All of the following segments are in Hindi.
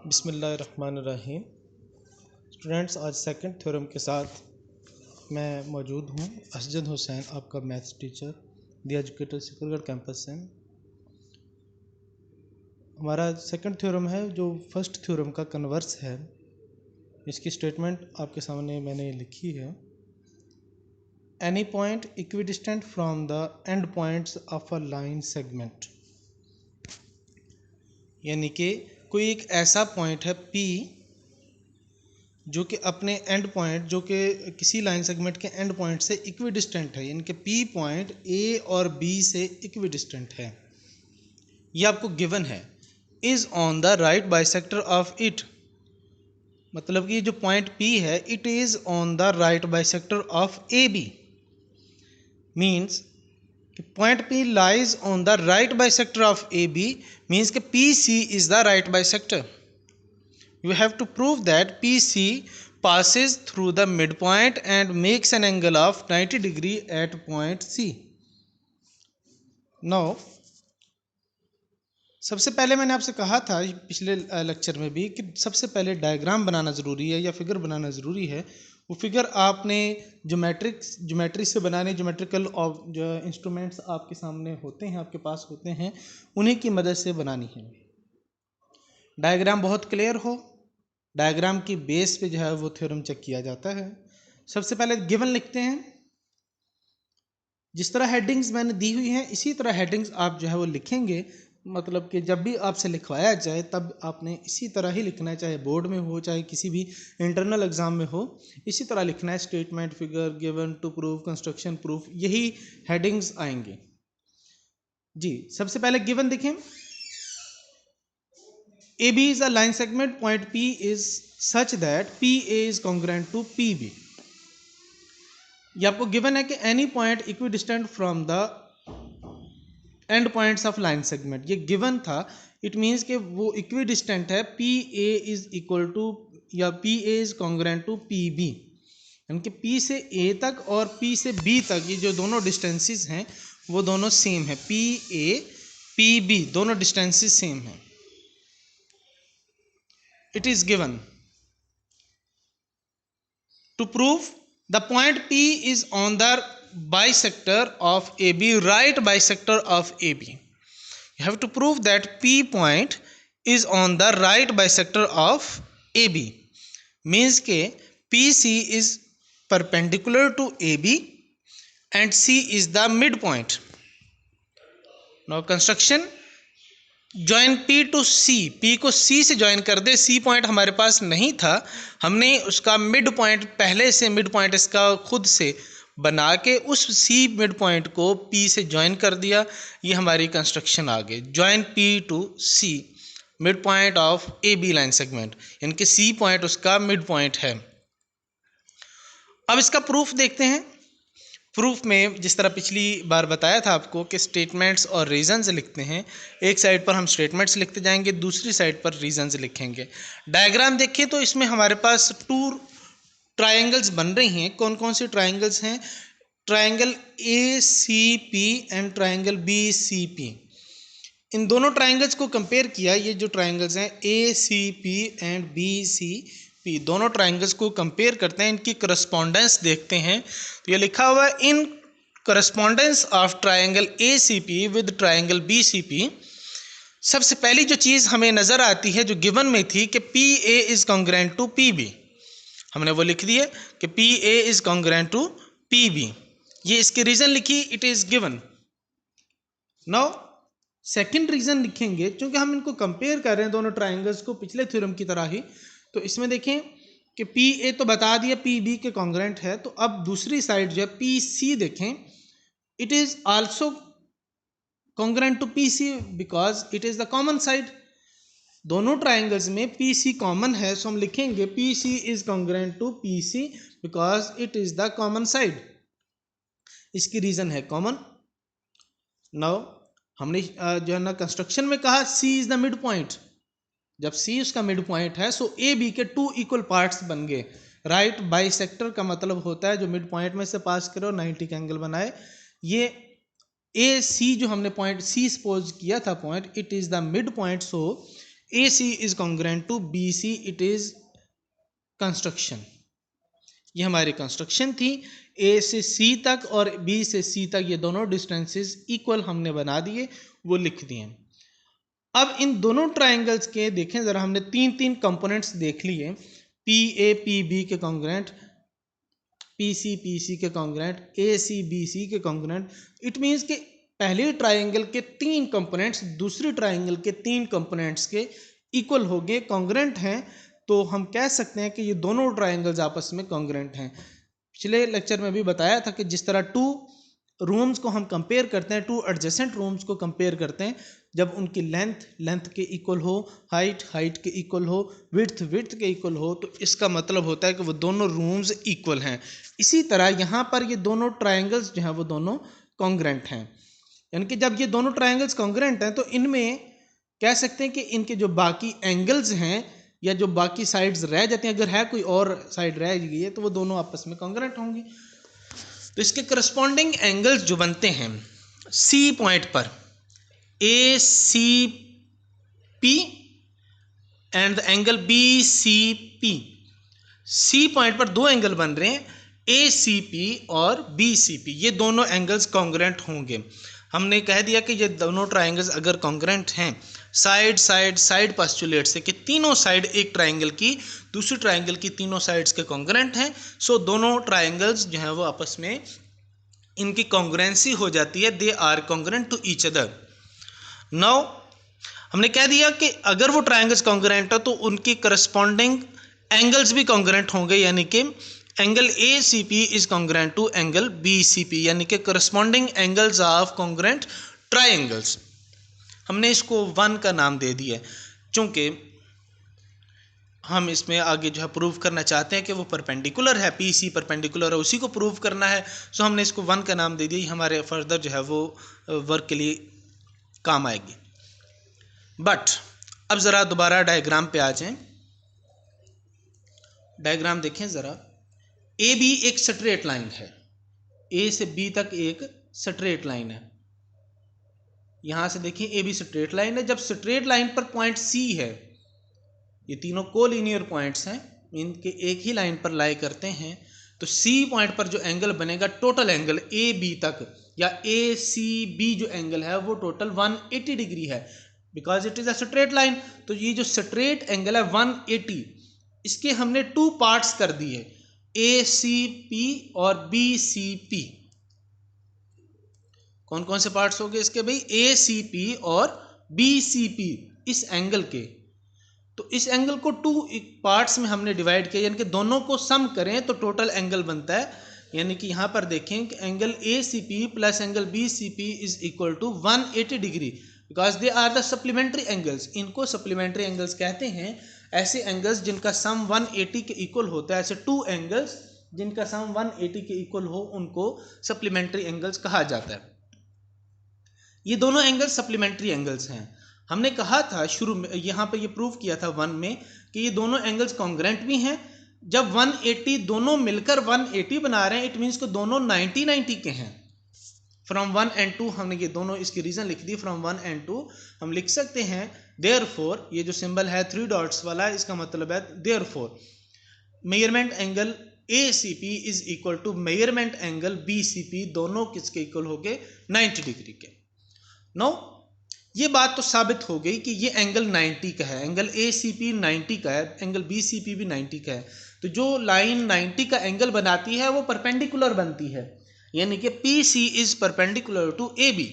बिस्मिल्लाहिर्रहमानिर्रहीम। स्टूडेंट्स, आज सेकंड थ्योरम के साथ मैं मौजूद हूँ। असजद हुसैन, आपका maths teacher, the educator Sikargarh campus से। हमारा सेकंड थ्योरम है जो फर्स्ट थ्योरम का कन्वर्स है। इसकी स्टेटमेंट आपके सामने मैंने लिखी है। Any point equidistant from the end points of a line segment, यानी कि कोई एक ऐसा पॉइंट है P जो कि अपने एंड पॉइंट, जो कि किसी लाइन सेगमेंट के एंड पॉइंट से इक्विडिस्टेंट है, यानी कि P पॉइंट A और B से इक्विडिस्टेंट है। ये आपको गिवन है। Is on the right bisector of it, मतलब कि जो पॉइंट P है, it is on the right bisector of AB। Means कि point P lies on the right bisector of AB, means कि PC is the right bisector. You have to prove that PC passes through the midpoint and makes an angle of 90 degree at point C. Now, सबसे पहले मैंने आपसे कहा था पिछले लेक्चर में भी कि सबसे पहले डायग्राम बनाना ज़रूरी है या फिगर बनाना ज़रूरी है। वो फिगर आपने ज्योमेट्री से बनाने, ज्योमेट्रिकल जो इंस्ट्रूमेंट्स आपके सामने होते हैं, आपके पास होते हैं, उन्हीं की मदद से बनानी है। डायग्राम बहुत क्लियर हो, डायग्राम की बेस पे जो है वो थ्योरम चेक किया जाता है। सबसे पहले गिवन लिखते हैं। जिस तरह हेडिंग्स मैंने दी हुई हैं, इसी तरह हेडिंग्स आप जो है वो लिखेंगे। मतलब कि जब भी आपसे लिखवाया जाए तब आपने इसी तरह ही लिखना है, चाहे बोर्ड में हो चाहे किसी भी इंटरनल एग्जाम में हो, इसी तरह लिखना है। Statement, figure, given, to proof, construction, proof, यही हेडिंग्स आएंगे जी। सबसे पहले गिवन देखें। AB is a line segment. Point P is such that PA is congruent to PB. ये आपको गिवन है कि any point equidistant from the end points of line segment, ये गिवन था। इट मीन्स कि वो इक्विडिस्टेंट है। PA इज इक्वल टू या PA is congruent to PB, यानी कि P से A तक और P से B तक ये जो दोनों डिस्टेंसेस हैं वो दोनों सेम है। PA PB दोनों डिस्टेंसेस सेम हैं। It is given. To prove the point P is on the bisector of AB, right bisector of AB, you have to prove that P point is on the right bisector of AB, means के PC is perpendicular to AB and C is the midpoint. Now construction, join P to C, P को C से ज्वाइन कर दे। C पॉइंट हमारे पास नहीं था, हमने उसका मिड पॉइंट पहले से, मिड पॉइंट इसका खुद से बना के उस C मिड पॉइंट को P से ज्वाइन कर दिया। ये हमारी कंस्ट्रक्शन आ गई। Join P to C, midpoint of AB line segment, यानी कि C पॉइंट उसका मिड पॉइंट है। अब इसका प्रूफ देखते हैं। प्रूफ में जिस तरह पिछली बार बताया था आपको कि स्टेटमेंट्स और रीजंस लिखते हैं। एक साइड पर हम स्टेटमेंट्स लिखते जाएंगे, दूसरी साइड पर रीजंस लिखेंगे। डायग्राम देखिए तो इसमें हमारे पास टू ट्रायंगल्स बन रही हैं। कौन कौन से ट्रायंगल्स हैं? Triangle ACP and triangle BCP। इन दोनों ट्रायंगल्स को कंपेयर किया। ये जो ट्रायंगल्स हैं ACP एंड BCP, दोनों ट्रायंगल्स को कंपेयर करते हैं, इनकी करस्पॉन्डेंस देखते हैं। तो ये लिखा हुआ है, in correspondence of triangle ACP with triangle BCP। सबसे पहली जो चीज़ हमें नज़र आती है, जो गिवन में थी कि PA is congruent to PB, हमने वो लिख दिया कि PA is congruent to PB। ये इसकी रीज़न लिखी, it is given. Now second reason लिखेंगे, क्योंकि हम इनको कंपेयर कर रहे हैं दोनों ट्रायंगल्स को पिछले थ्योरम की तरह ही। तो इसमें देखें कि PA तो बता दिया PB के कॉन्ग्रुएंट है। तो अब दूसरी साइड जो है PC देखें, it is also congruent to PC because it is the common side. दोनों ट्रायंगल्स में PC कॉमन है, सो हम लिखेंगे PC is congruent to PC because it is the common side. इसकी रीजन है कॉमन। नाउ हमने जो है ना कंस्ट्रक्शन में कहा C is the midpoint. जब C उसका मिड पॉइंट है, सो AB के टू इक्वल पार्ट्स बन गए। राइट बाइसेक्टर का मतलब होता है जो मिड पॉइंट में से पास करे और 90 का एंगल बनाए। ये AC जो हमने पॉइंट C सपोज किया था point, it is the mid point, so AC is congruent to BC, it is construction. ये हमारी कंस्ट्रक्शन थी। A से C तक और B से C तक ये दोनों डिस्टेंसेस इक्वल हमने बना दिए, वो लिख दिए। अब इन दोनों ट्राइंगल्स के देखें जरा, हमने तीन तीन कंपोनेंट्स देख लिए, PA PB के कॉन्ग्रुएंट, PC PC के कॉन्ग्रुएंट, AC BC के कॉन्ग्रुएंट। इट मीन्स कि पहले ट्राइंगल के तीन कंपोनेंट्स दूसरी ट्राइंगल के तीन कंपोनेंट्स के इक्वल हो गए, कॉन्ग्रुएंट हैं, तो हम कह सकते हैं कि ये दोनों ट्राइंगल्स आपस में कॉन्ग्रुएंट हैं। पिछले लेक्चर में भी बताया था कि जिस तरह टू रूम्स को हम कंपेयर करते हैं, टू एडजेसेंट रूम्स को कंपेयर करते हैं, जब उनकी लेंथ के इक्वल हो, हाइट के इक्वल हो, विड्थ के इक्वल हो, तो इसका मतलब होता है कि वो दोनों रूम्स इक्वल हैं। इसी तरह यहाँ पर ये दोनों ट्राइंगल्स जो हैं वो दोनों कॉन्ग्रुएंट हैं। यानी कि जब ये दोनों ट्राइंगल्स कॉन्ग्रुएंट हैं तो इनमें कह सकते हैं कि इनके जो बाकी एंगल्स हैं या जो बाकी साइड्स रह जाती हैं, अगर है कोई और साइड रह गई है तो वो दोनों आपस में कॉन्ग्रुएंट होंगी। तो इसके करस्पॉन्डिंग एंगल्स जो बनते हैं C पॉइंट पर, ACP and the angle BCP। C point पर दो एंगल बन रहे हैं, ACP और BCP, ये दोनों एंगल्स कॉन्ग्रुएंट होंगे। हमने कह दिया कि ये दोनों ट्राइंगल्स अगर कॉन्ग्रुएंट हैं साइड पोस्टुलेट से, कि तीनों साइड एक ट्राइंगल की दूसरी ट्राइंगल की तीनों साइड्स के कॉन्ग्रुएंट हैं, सो दोनों ट्राइंगल्स जो हैं वो आपस में इनकी कॉन्ग्रुएंसी हो जाती है, they are congruent to each other. Now हमने कह दिया कि अगर वो ट्राइंगल्स कॉन्ग्रुएंट हो तो उनकी करस्पॉन्डिंग एंगल्स भी कॉन्ग्रुएंट होंगे, यानी कि angle ACP is congruent to angle BCP, यानी कि corresponding angles of congruent triangles. हमने इसको 1 का नाम दे दिया क्योंकि हम इसमें आगे जो है प्रूव करना चाहते हैं कि वो परपेंडिकुलर है, PC परपेंडिकुलर है, उसी को प्रूव करना है। सो हमने इसको 1 का नाम दे दिया, हमारे फर्दर जो है वो वर्क के लिए काम आएगी। बट अब ज़रा दोबारा डायग्राम पे आ जाएं। डायग्राम देखें ज़रा। AB एक स्ट्रेट लाइन है, A से B तक एक स्ट्रेट लाइन है। यहाँ से देखिए AB स्ट्रेट लाइन है। जब स्ट्रेट लाइन पर पॉइंट C है, ये तीनों कोलिनियर पॉइंट्स हैं, इनके एक ही लाइन पर लाई करते हैं, तो C पॉइंट पर जो एंगल बनेगा, टोटल एंगल AB तक या ACB जो एंगल है वो टोटल 180 डिग्री है, because it is a straight line. तो ये जो स्ट्रेट एंगल है 180, इसके हमने 2 पार्ट्स कर दिए, ACP और BCP। कौन कौन से पार्ट्स हो गए इसके भाई? ACP और BCP इस एंगल के। तो इस एंगल को 2 पार्ट्स में हमने डिवाइड किया, यानी कि दोनों को सम करें तो टोटल एंगल बनता है। यानी कि यहाँ पर देखें कि angle ACP plus angle BCP is equal to 180 degree, because they are the supplementary angles. इनको सप्लीमेंट्री एंगल्स कहते हैं, ऐसे एंगल्स जिनका सम 180 के इक्वल होता है। ऐसे 2 एंगल्स जिनका सम 180 के इक्वल हो उनको सप्लीमेंट्री एंगल्स कहा जाता है। ये दोनों एंगल्स सप्लीमेंट्री एंगल्स हैं। हमने कहा था शुरू में, यहाँ पे ये प्रूव किया था 1 में, कि ये दोनों एंगल्स कॉन्ग्रुएंट भी हैं। जब 180 दोनों मिलकर 180 बना रहे हैं, इट मीन्स कि दोनों 90 के हैं। फ्रॉम 1 and 2 हमने ये दोनों इसकी रीजन लिख दी। फ्रॉम 1 and 2 हम लिख सकते हैं देयरफॉर, ये जो सिंबल है 3 डॉट्स वाला, इसका मतलब है therefore measurement angle ACP is equal to measurement angle BCP, दोनों किसके इक्वल हो गए? 90 डिग्री के। नो, ये बात तो साबित हो गई कि ये एंगल 90 का है, एंगल ACP 90 का है, एंगल BCP भी 90 का है। तो जो लाइन 90 का एंगल बनाती है वो परपेंडिकुलर बनती है, यानी कि PC is perpendicular to AB।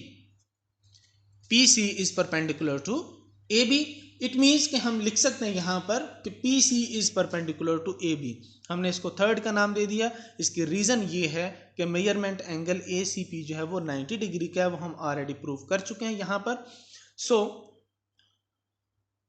PC is perpendicular to AB। It means कि हम लिख सकते हैं यहाँ पर कि PC is perpendicular to AB। हमने इसको 3rd का नाम दे दिया। इसकी रीज़न ये है कि मेजरमेंट एंगल ACP जो है वो 90 डिग्री का है, वो हम ऑलरेडी प्रूव कर चुके हैं यहाँ पर। सो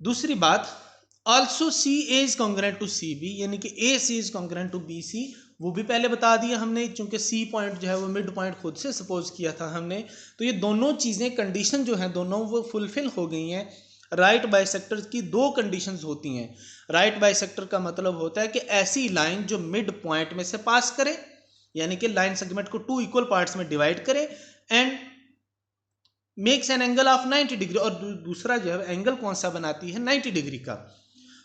दूसरी बात, also CA is congruent to CB, यानी कि AC is congruent to BC, वो भी पहले बता दिया हमने, क्योंकि C पॉइंट जो है वो मिड पॉइंट खुद से सपोज किया था हमने। तो ये दोनों चीज़ें, कंडीशन जो है दोनों वो फुलफिल हो गई हैं। राइट बाइसेक्टर की 2 कंडीशंस होती हैं। राइट बाइसेक्टर का मतलब होता है कि ऐसी लाइन जो मिड पॉइंट में से पास करे, यानी कि लाइन सेगमेंट को 2 इक्वल पार्ट्स में डिवाइड करे, and makes an angle of 90 degree, और दूसरा जो है एंगल कौन सा बनाती है 90 डिग्री का।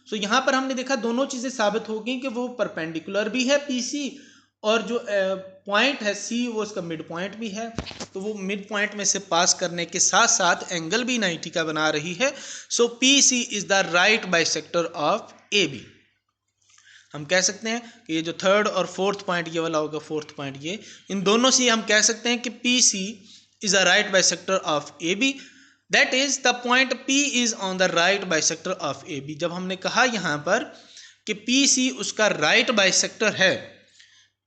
सो यहाँ पर हमने देखा दोनों चीजें साबित हो गई कि वो परपेंडिकुलर भी है पीसी, और जो पॉइंट है सी वो उसका मिड पॉइंट भी है, तो वो मिड पॉइंट में से पास करने के साथ साथ एंगल भी 90 का बना रही है। So P C is the right bisector of A B. हम कह सकते हैं कि ये जो थर्ड और फोर्थ पॉइंट ये वाला होगा, फोर्थ पॉइंट ये, इन दोनों से हम कह सकते हैं कि P C is a right bisector of A B, that is the point P is on the right bisector of A B. जब हमने कहा यहाँ पर कि पी सी उसका राइट बाइसेक्टर है,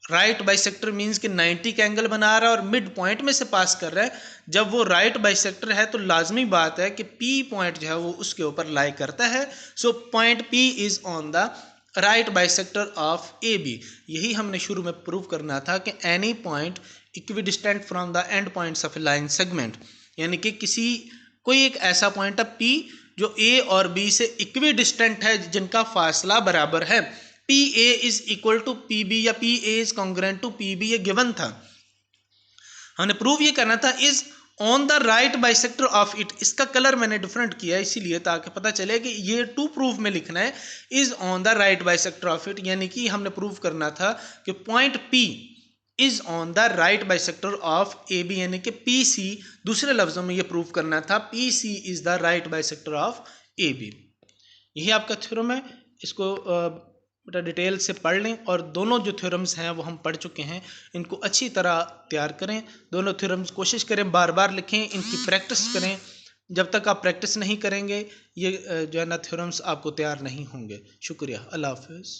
राइट बाइसेक्टर मीन्स कि 90 का एंगल बना रहा है और मिड पॉइंट में से पास कर रहा है, जब वो राइट बाइसेक्टर है तो लाजमी बात है कि पी पॉइंट जो है वो उसके ऊपर लाई करता है। So point P is on the right bisector of A B. यही हमने शुरू में प्रूव करना था कि any point equidistant from the end points of a line segment, यानी कि कोई एक ऐसा पॉइंट है पी जो ए और बी से इक्विडिस्टेंट है, जिनका फासला बराबर है। P A is equal to P B या P A is congruent to P B, ये गिवन था। हमने प्रूव ये करना था is on the right bisector of it. इसका कलर मैंने डिफरेंट किया है इसीलिए ताकि पता चले कि ये टू प्रूफ में लिखना है is on the right bisector of it, यानी कि हमने प्रूव करना था कि point P is on the right bisector of A B, यानी कि पी सी, दूसरे लफ्जों में ये प्रूव करना था P C is the right bisector of A B. यही आपका थ्योरम है, इसको बेटा डिटेल से पढ़ लें, और दोनों जो थ्योरम्स हैं वो हम पढ़ चुके हैं, इनको अच्छी तरह तैयार करें। दोनों थ्योरम्स कोशिश करें बार बार लिखें, इनकी प्रैक्टिस करें। जब तक आप प्रैक्टिस नहीं करेंगे ये जो है ना थ्योरम्स आपको तैयार नहीं होंगे। शुक्रिया, अल्लाह हाफ़िज़।